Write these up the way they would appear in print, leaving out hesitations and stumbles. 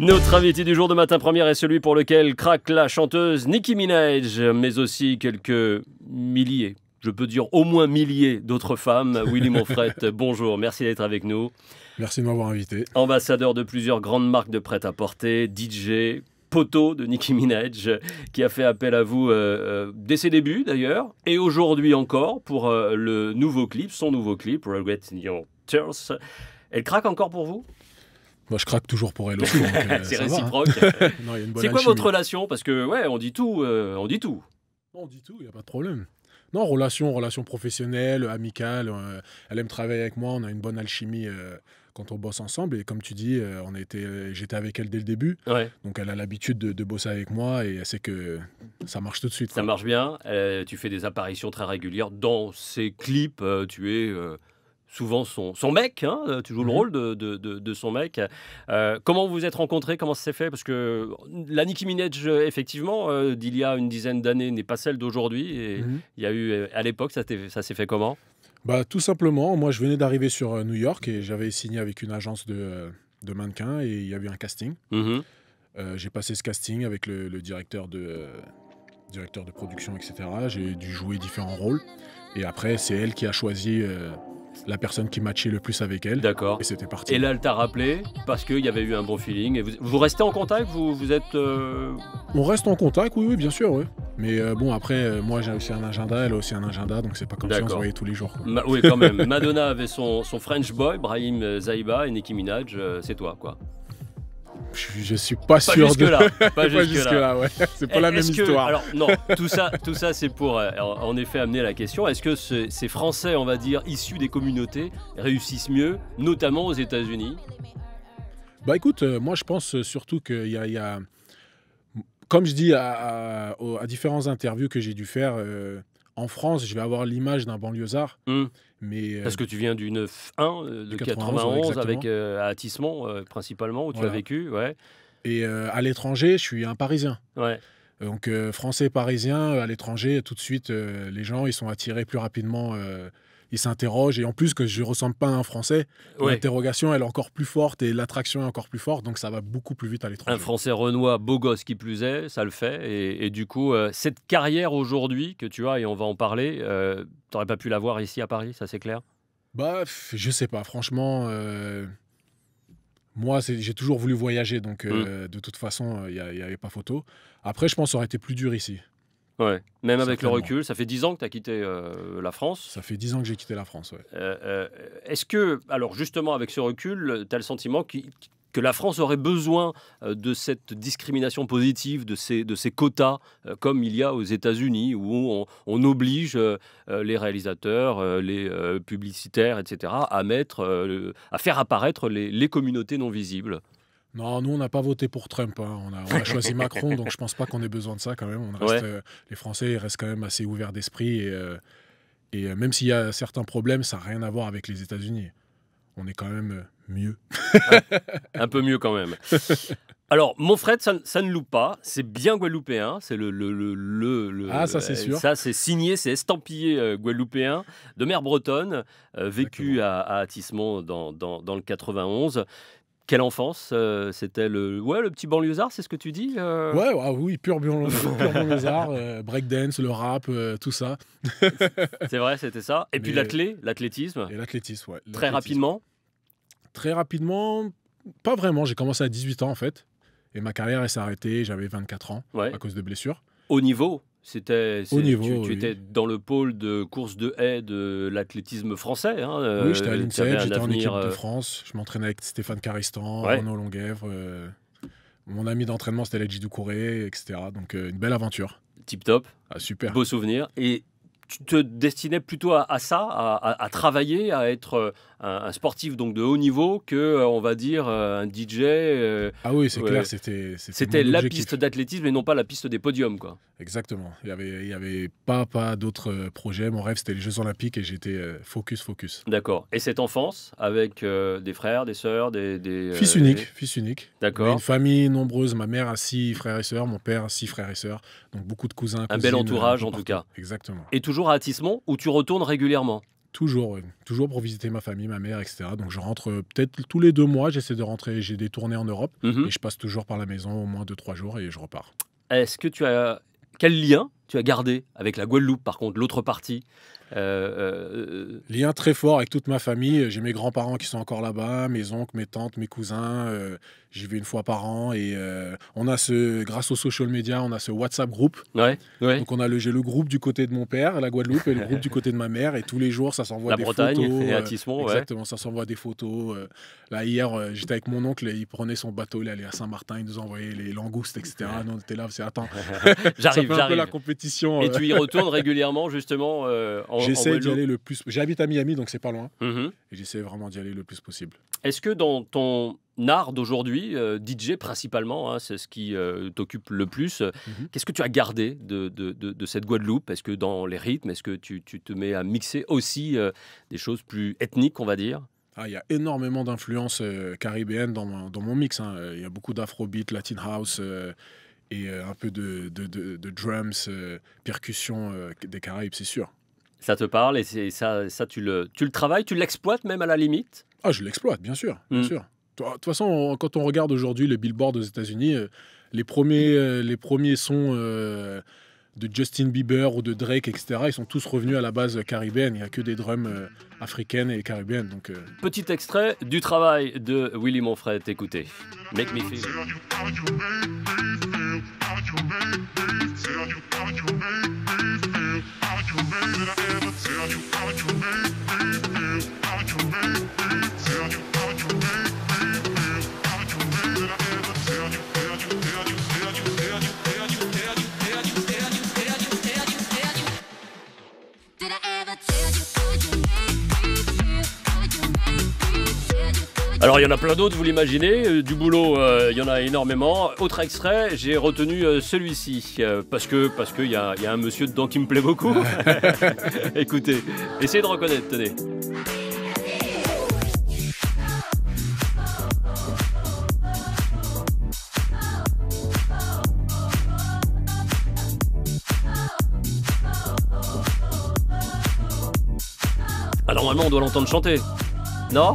Notre invité du jour de Matin Première est celui pour lequel craque la chanteuse Nicki Minaj, mais aussi quelques milliers, je peux dire au moins milliers d'autres femmes. Willy Monfret, bonjour, merci d'être avec nous. Merci de m'avoir invité. Ambassadeur de plusieurs grandes marques de prêt-à-porter, DJ, poteau de Nicki Minaj, qui a fait appel à vous dès ses débuts d'ailleurs, et aujourd'hui encore pour le nouveau clip, son nouveau clip, Regret Your Tears. Elle craque encore pour vous? Moi, je craque toujours pour elle aussi. C'est réciproque. C'est quoi votre relation? Parce que, ouais, on dit tout. On dit tout, il n'y a pas de problème. Non, relation professionnelle, amicale. Elle aime travailler avec moi, on a une bonne alchimie quand on bosse ensemble. Et comme tu dis, j'étais avec elle dès le début. Ouais. Donc elle a l'habitude de bosser avec moi et elle sait que ça marche tout de suite. Ça marche bien. Tu fais des apparitions très régulières. Dans ces clips, tu es... souvent son mec, hein, tu joues le rôle de son mec. Comment vous vous êtes rencontrés? Comment ça s'est fait? Parce que la Nicki Minaj, effectivement, d'il y a une dizaine d'années, n'est pas celle d'aujourd'hui. Et il y a eu, à l'époque, ça s'est fait comment? Tout simplement, moi je venais d'arriver sur New York et j'avais signé avec une agence de mannequins et il y a eu un casting. J'ai passé ce casting avec le directeur de production, etc. J'ai dû jouer différents rôles. Et après, c'est elle qui a choisi... la personne qui matchait le plus avec elle. D'accord. Et c'était parti. Et là, elle t'a rappelé parce qu'il y avait eu un bon feeling. Et vous restez en contact? Vous êtes... On reste en contact, oui, bien sûr, oui. Mais bon, après, moi j'ai aussi un agenda, elle a aussi un agenda, donc c'est pas comme si on se voyait tous les jours. Oui, quand même. Madonna avait son French boy, Brahim Zaïba, et Nicki Minaj, c'est toi, quoi. Je suis pas sûr jusque-là. Pas jusque-là, ouais. C'est pas la même histoire. Alors non, tout ça c'est pour en effet amener la question. Est-ce que ces Français, on va dire, issus des communautés, réussissent mieux, notamment aux États-Unis? Écoute, moi je pense surtout qu'il y a... Comme je dis à différentes interviews que j'ai dû faire, en France, je vais avoir l'image d'un banlieusard. Mais parce que tu viens du 9-1 de 91 avec à Athis-Mont principalement, où tu as vécu. Ouais. Et à l'étranger, je suis un Parisien. Ouais. Donc français, parisien, à l'étranger, tout de suite, les gens ils sont attirés plus rapidement. Ils s'interrogent et en plus que je ne ressemble pas à un Français, l'interrogation elle est encore plus forte et l'attraction est encore plus forte, donc ça va beaucoup plus vite à l'étranger. Un Français renois, beau gosse qui plus est, ça le fait. Et du coup, cette carrière aujourd'hui que tu as, et on va en parler, tu n'aurais pas pu l'avoir ici à Paris, ça c'est clair? Je sais pas, franchement, moi j'ai toujours voulu voyager, donc de toute façon, il n'y avait pas photo. Après, je pense que ça aurait été plus dur ici. Ouais. Même avec le recul, ça fait 10 ans que tu as quitté la France. Ça fait 10 ans que j'ai quitté la France, ouais. Est-ce que, alors justement avec ce recul, tu as le sentiment que la France aurait besoin de cette discrimination positive, de ces quotas, comme il y a aux États-Unis, où on oblige les réalisateurs, les publicitaires, etc., à faire apparaître les communautés non visibles? Non, nous, on n'a pas voté pour Trump. Hein. On a choisi Macron, donc je pense pas qu'on ait besoin de ça quand même. Les Français ils restent quand même assez ouverts d'esprit. Et même s'il y a certains problèmes, ça n'a rien à voir avec les États-Unis. On est quand même mieux. Un peu mieux quand même. Alors, Monfret, ça ne loupe pas. C'est bien guadeloupéen. C'est Ah, ça, c'est sûr. Ça, c'est signé, c'est estampillé guadeloupéen, de mère bretonne, vécu à Athis-Mont dans le 91. Quelle enfance? C'était le petit banlieusard, c'est ce que tu dis? Oui, pur banlieusard, breakdance, le rap, tout ça. C'est vrai, c'était ça. Et puis l'athlétisme. Et l'athlétisme, ouais. Très rapidement? Très rapidement, pas vraiment. J'ai commencé à 18 ans en fait. Et ma carrière elle s'est arrêtée, j'avais 24 ans à cause de blessures. Au niveau? Tu oui. étais dans le pôle de course de haies de l'athlétisme français. Hein, oui, j'étais à l'INSEP, j'étais en équipe de France. Je m'entraînais avec Stéphane Caristan, Renaud Longuèvre. Mon ami d'entraînement, c'était Ledji Doucouré, etc. Donc, une belle aventure. Tip top. Ah, super. Beau souvenir. Et tu te destinais plutôt à ça, à travailler, à être un sportif donc de haut niveau que, on va dire, un DJ. Ah oui, c'est clair, c'était la piste d'athlétisme et non pas la piste des podiums, quoi. Exactement. Il y avait pas d'autres projets. Mon rêve, c'était les Jeux Olympiques et j'étais focus. D'accord. Et cette enfance avec des frères, des sœurs, des fils unique. D'accord. Une famille nombreuse. Ma mère a 6 frères et sœurs, mon père a 6 frères et sœurs. Donc beaucoup de cousins. Un bel entourage en tout cas. Exactement. Et toujours à Athis-Mont où tu retournes régulièrement? Toujours, ouais. Toujours pour visiter ma famille, ma mère, etc. Donc je rentre peut-être tous les 2 mois, j'essaie de rentrer, j'ai des tournées en Europe, et je passe toujours par la maison au moins 2-3 jours et je repars. Est-ce que tu as... Quel lien tu as gardé avec la Guadeloupe, par contre, l'autre partie? Lien très fort avec toute ma famille. J'ai mes grands-parents qui sont encore là-bas, mes oncles, mes tantes, mes cousins. J'y vais une fois par an. Et on a grâce aux social media, on a ce WhatsApp groupe. Ouais. Donc j'ai le groupe du côté de mon père, la Guadeloupe, et le groupe du côté de ma mère. Et tous les jours, ça s'envoie des Bretagne photos. Et Athis-Mont, exactement, ça s'envoie des photos. Là, hier, j'étais avec mon oncle, il prenait son bateau, il allait à Saint-Martin, il nous envoyait les langoustes, etc. Nous, on était là, c'est attends. J'arrive. Ça fait un peu la compétition. Et tu y retournes régulièrement, justement, J'essaie d'y aller le plus. J'habite à Miami, donc c'est pas loin. Et j'essaie vraiment d'y aller le plus possible. Est-ce que dans ton art d'aujourd'hui, DJ principalement, hein, c'est ce qui t'occupe le plus, qu'est-ce que tu as gardé de cette Guadeloupe? Est-ce que dans les rythmes, est-ce que tu te mets à mixer aussi des choses plus ethniques, on va dire? Il y a énormément d'influences caribéennes dans mon mix. Il y a beaucoup d'afrobeat, latin house et un peu de drums, percussions des Caraïbes, c'est sûr. Ça te parle et ça tu le travailles, tu l'exploites même à la limite? Ah, je l'exploite, bien sûr, bien sûr. De toute façon, quand on regarde aujourd'hui les billboards aux États-Unis, les premiers sons de Justin Bieber ou de Drake, etc., ils sont tous revenus à la base caribéenne. Il n'y a que des drums africaines et caribéennes. Donc, Petit extrait du travail de Willy Monfred, écoutez. Make me feel. Alors il y en a plein d'autres, vous l'imaginez, du boulot il y en a énormément. Autre extrait, j'ai retenu celui-ci, parce qu'il y a un monsieur dedans qui me plaît beaucoup. Écoutez, essayez de reconnaître, tenez. Ah, normalement on doit l'entendre chanter, non?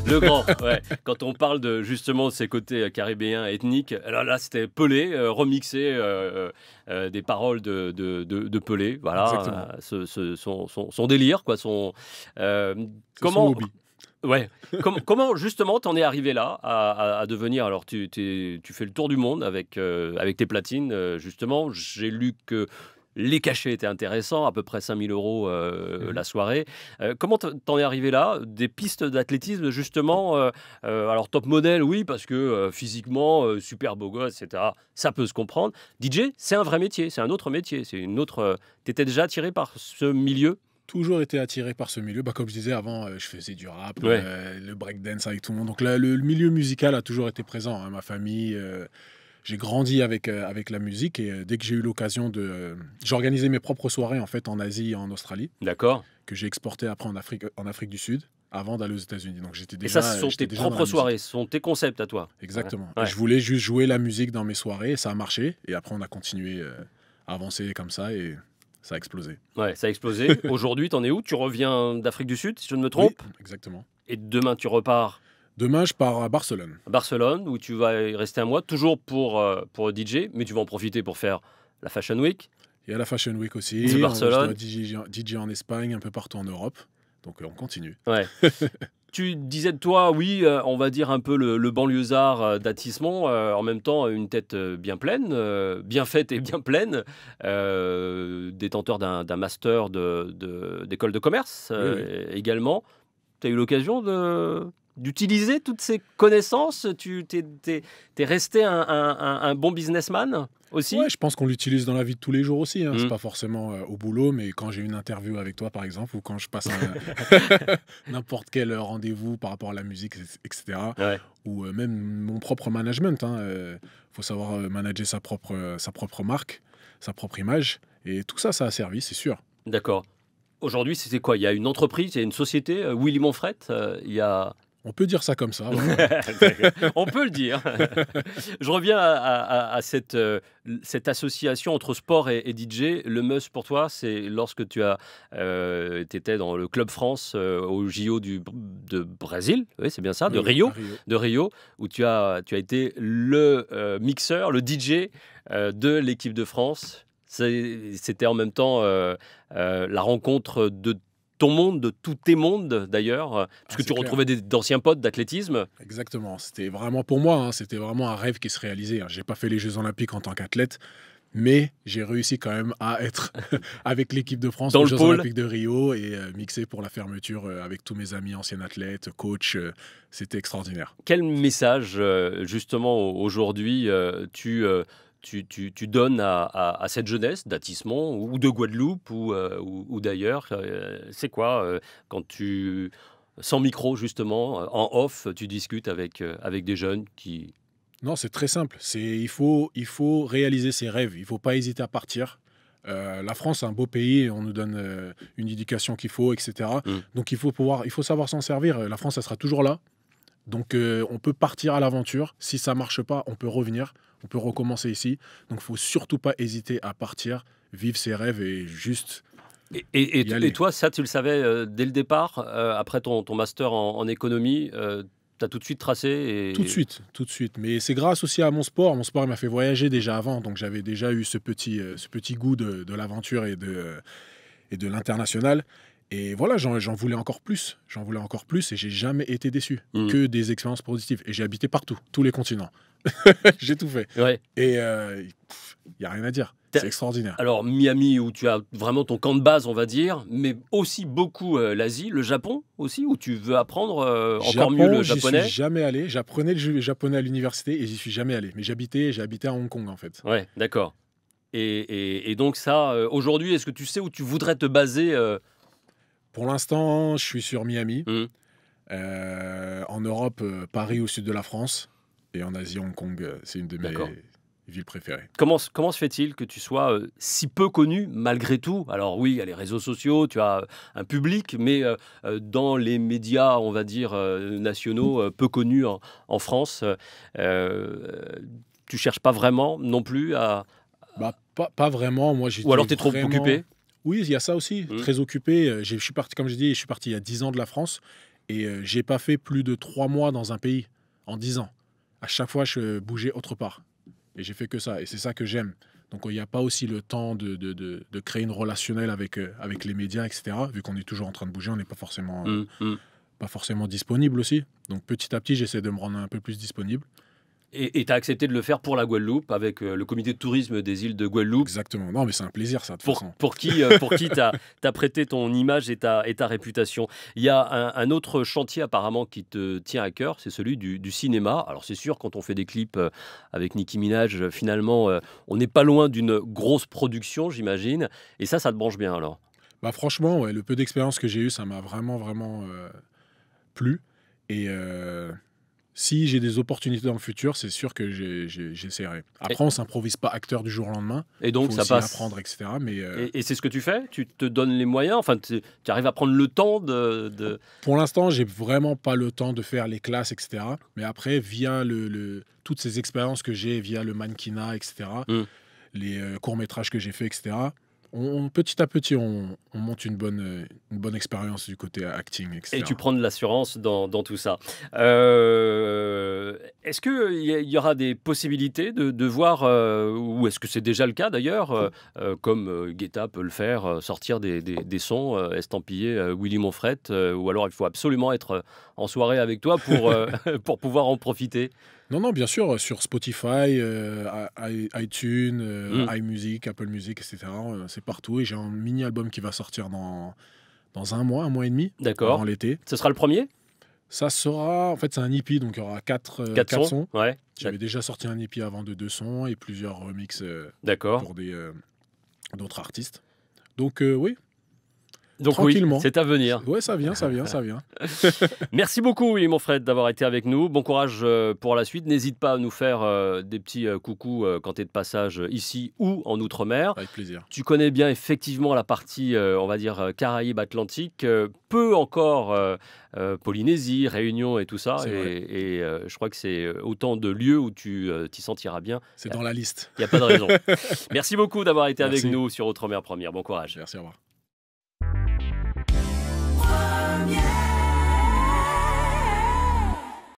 Le grand, ouais. Quand on parle justement de ces côtés caribéens ethniques, alors là c'était Pelé, remixé des paroles de Pelé, voilà, son délire, quoi, comment. Son hobby. Ouais. Comment justement t'en es arrivé là à devenir, alors tu fais le tour du monde avec tes platines, justement, j'ai lu que les cachets étaient intéressants, à peu près 5 000 € la soirée. Comment t'en es arrivé là? Des pistes d'athlétisme, justement. Alors, top modèle, oui, parce que physiquement, super beau gosse, etc. Ça peut se comprendre. DJ, c'est un vrai métier, c'est un autre métier. C'est une autre. T'étais déjà attiré par ce milieu? Toujours été attiré par ce milieu. Comme je disais avant, je faisais du rap, le breakdance avec tout le monde. Donc là, le milieu musical a toujours été présent. Ma famille... J'ai grandi avec la musique et dès que j'ai eu l'occasion j'organisais mes propres soirées en fait en Asie et en Australie. D'accord. Que j'ai exporté après en Afrique du Sud avant d'aller aux États-Unis. Donc j'étais Et déjà. ça, ce sont tes propres soirées, ce sont tes concepts à toi. Exactement. Ouais. Et je voulais juste jouer la musique dans mes soirées et ça a marché. Et après on a continué à avancer comme ça et ça a explosé. Ouais, ça a explosé. Aujourd'hui, t'en es où? Tu reviens d'Afrique du Sud, si je ne me trompe? Oui, exactement. Et demain, tu repars? Demain, je pars à Barcelone. Barcelone, où tu vas y rester un mois, toujours pour DJ, mais tu vas en profiter pour faire la Fashion Week. Il y a la Fashion Week aussi. C'est Barcelone. Je dois DJ en Espagne, un peu partout en Europe. Donc on continue. Ouais. Tu disais de toi, oui, on va dire un peu le banlieusard d'Athis-Mont, en même temps une tête bien pleine, bien faite et bien pleine, détenteur d'un master d'école de commerce également. Tu as eu l'occasion d'utiliser toutes ces connaissances? Tu t'es resté un bon businessman aussi? Ouais, je pense qu'on l'utilise dans la vie de tous les jours aussi. C'est pas forcément au boulot, mais quand j'ai une interview avec toi, par exemple, ou quand je passe n'importe quel rendez-vous par rapport à la musique, etc. Ouais. Ou même mon propre management. Faut savoir manager sa propre marque, sa propre image. Et tout ça, ça a servi, c'est sûr. D'accord. Aujourd'hui, c'était quoi? Il y a une entreprise, il y a une société, Willy Monfred, il y a On peut dire ça comme ça. On peut le dire. Je reviens à cette association entre sport et DJ. Le must pour toi, c'est lorsque tu étais dans le Club France au JO de Brésil, oui, c'est bien ça, de Rio, où tu as été le mixeur, le DJ de l'équipe de France. C'était en même temps la rencontre de ton monde, de tous tes mondes d'ailleurs, puisque tu retrouvais d'anciens potes d'athlétisme. Exactement, c'était vraiment pour moi, c'était vraiment un rêve qui se réalisait. Je n'ai pas fait les Jeux Olympiques en tant qu'athlète, mais j'ai réussi quand même à être avec l'équipe de France aux Jeux Olympiques de Rio et mixer pour la fermeture avec tous mes amis, anciens athlètes, coachs. C'était extraordinaire. Quel message, justement, aujourd'hui, tu donnes à cette jeunesse d'Athis-Mont ou de Guadeloupe ou d'ailleurs? C'est quoi quand sans micro justement, en off, tu discutes avec des jeunes qui... Non, c'est très simple. Il faut réaliser ses rêves. Il ne faut pas hésiter à partir. La France, c'est un beau pays. On nous donne une éducation qu'il faut, etc. Donc, il faut savoir s'en servir. La France, elle sera toujours là. Donc, on peut partir à l'aventure. Si ça ne marche pas, on peut revenir. On peut recommencer ici. Donc, il ne faut surtout pas hésiter à partir, vivre ses rêves et juste... Et toi, ça, tu le savais dès le départ, après ton master en économie, tu as tout de suite tracé Tout de suite. Mais c'est grâce aussi à mon sport. Mon sport m'a fait voyager déjà avant. Donc, j'avais déjà eu ce petit goût de l'aventure et de l'international. Et voilà, j'en voulais encore plus. Et j'ai jamais été déçu. Que des expériences positives. Et j'ai habité partout, tous les continents. J'ai tout fait. Ouais. Et il n'y a rien à dire. C'est extraordinaire. Alors, Miami, où tu as vraiment ton camp de base, on va dire, mais aussi beaucoup l'Asie, le Japon aussi, où tu veux apprendre encore mieux le japonais. J'y suis jamais allé. J'apprenais le japonais à l'université et j'y suis jamais allé. Mais j'ai habité à Hong Kong, en fait. Ouais, d'accord. Et donc ça, aujourd'hui, est-ce que tu sais où tu voudrais te baser Pour l'instant, je suis sur Miami. En Europe, Paris au sud de la France. Et en Asie, Hong Kong, c'est une de mes villes préférées. Comment se fait-il que tu sois si peu connu malgré tout? Alors oui, il y a les réseaux sociaux, tu as un public, mais dans les médias, on va dire, nationaux, peu connus en France, tu cherches pas vraiment non plus à... Pas vraiment. Moi, ou alors tu es trop occupé? Oui, il y a ça aussi. Très occupé. Je suis parti, comme je dis, je suis parti il y a 10 ans de la France et j'ai pas fait plus de 3 mois dans un pays en 10 ans. À chaque fois, je bougeais autre part. Et j'ai fait que ça. Et c'est ça que j'aime. Donc, il n'y a pas aussi le temps de créer une relationnelle avec les médias, etc. Vu qu'on est toujours en train de bouger, on n'est pas forcément disponible aussi. Donc, petit à petit, j'essaie de me rendre un peu plus disponible. Et tu as accepté de le faire pour la Guadeloupe, avec le comité de tourisme des îles de Guadeloupe. Exactement. Non, mais c'est un plaisir, ça, de toute façon. Pour qui t'as prêté ton image et ta réputation. Il y a un autre chantier, apparemment, qui te tient à cœur, c'est celui du cinéma. Alors, c'est sûr, quand on fait des clips avec Nicki Minaj, finalement, on n'est pas loin d'une grosse production, j'imagine. Et ça te branche bien, alors? Franchement, ouais, le peu d'expérience que j'ai eu, ça m'a vraiment, vraiment plu. Et... si j'ai des opportunités dans le futur, c'est sûr que j'essaierai. Après, on ne s'improvise pas acteur du jour au lendemain. Et donc, faut ça aussi passe. Apprendre, etc. Mais, et c'est ce que tu fais? Tu te donnes les moyens? Enfin, tu arrives à prendre le temps de... Pour l'instant, j'ai vraiment pas le temps de faire les classes, etc. Mais après, via toutes ces expériences que j'ai, via le mannequinat, etc., les courts-métrages que j'ai faits, etc., petit à petit, on monte une bonne expérience du côté acting, etc. Et tu prends de l'assurance dans tout ça. Est-ce qu'il y aura des possibilités de voir, ou est-ce que c'est déjà le cas d'ailleurs, comme Guetta peut le faire, sortir des sons estampillés Willy Monfrette, ou alors il faut absolument être en soirée avec toi pour pouvoir en profiter? Non, bien sûr, sur Spotify, iTunes, iMusic, Apple Music, etc. C'est partout. Et j'ai un mini-album qui va sortir dans un mois et demi, avant l'été. Ce sera le premier? Ça sera... En fait, c'est un EP, donc il y aura 4 sons. Ouais. J'avais déjà sorti un EP avant de 2 sons et plusieurs remixes pour d'autres artistes. Donc, oui. Donc oui, tranquillement. c'est à venir. Ouais, ça vient. Merci beaucoup, Willy Monfred, d'avoir été avec nous. Bon courage pour la suite. N'hésite pas à nous faire des petits coucous quand tu es de passage ici ou en Outre-mer. Avec plaisir. Tu connais bien effectivement la partie, on va dire, Caraïbes-Atlantique, peu encore Polynésie, Réunion et tout ça. Et je crois que c'est autant de lieux où tu t'y sentiras bien. C'est dans la liste. Il n'y a pas de raison. Merci beaucoup d'avoir été Merci. avec nous sur Outre-mer Première. Bon courage. Merci, au revoir.